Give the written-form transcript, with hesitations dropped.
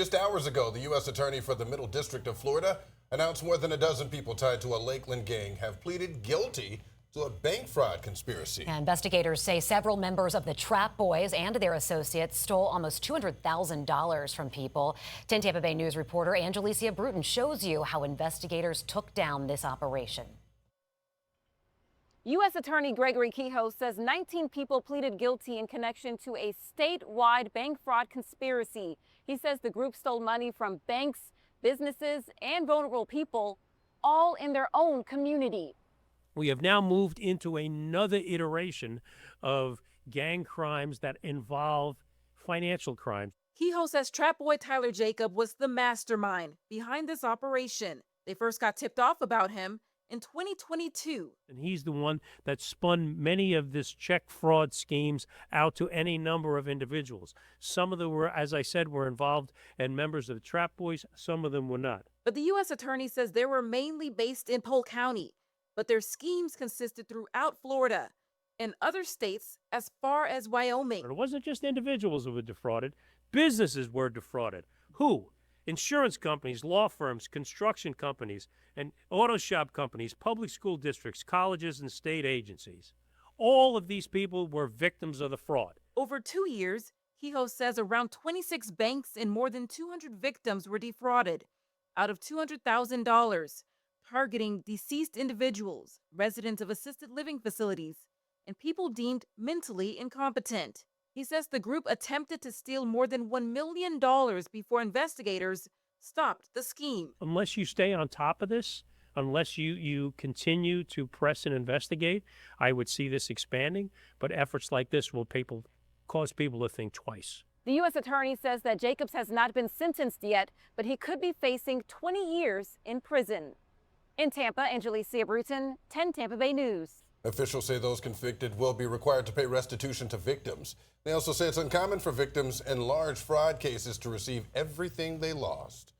Just hours ago, the U.S. Attorney for the Middle District of Florida announced more than a dozen people tied to a Lakeland gang have pleaded guilty to a bank fraud conspiracy. Investigators say several members of the Trap Boys and their associates stole almost $200,000 from people. 10 Tampa Bay News reporter Angelicia Bruton shows you how investigators took down this operation. U.S. Attorney Greg Kehoe says 19 people pleaded guilty in connection to a statewide bank fraud conspiracy. He says the group stole money from banks, businesses, and vulnerable people, all in their own community. We have now moved into another iteration of gang crimes that involve financial crimes. Kehoe says Trap Boy Tyler Jacob was the mastermind behind this operation. They first got tipped off about him in 2022. And he's the one that spun many of this check fraud schemes out to any number of individuals. Some of them were, as I said, were involved and members of the Trap Boys. Some of them were not. But the U.S. Attorney says they were mainly based in Polk County, but their schemes consisted throughout Florida and other states as far as Wyoming. It wasn't just individuals who were defrauded. Businesses were defrauded. Who? Insurance companies, law firms, construction companies, and auto shop companies, public school districts, colleges, and state agencies. All of these people were victims of the fraud. Over 2 years, Kehoe says around 26 banks and more than 200 victims were defrauded out of $200,000, targeting deceased individuals, residents of assisted living facilities, and people deemed mentally incompetent. He says the group attempted to steal more than $1 million before investigators stopped the scheme. Unless you stay on top of this, unless you continue to press and investigate, I would see this expanding. But efforts like this will cause people to think twice. The U.S. Attorney says that Jacobs has not been sentenced yet, but he could be facing 20 years in prison. In Tampa, Angelicia Bruton, 10 Tampa Bay News. Officials say those convicted will be required to pay restitution to victims. They also say it's uncommon for victims in large fraud cases to receive everything they lost.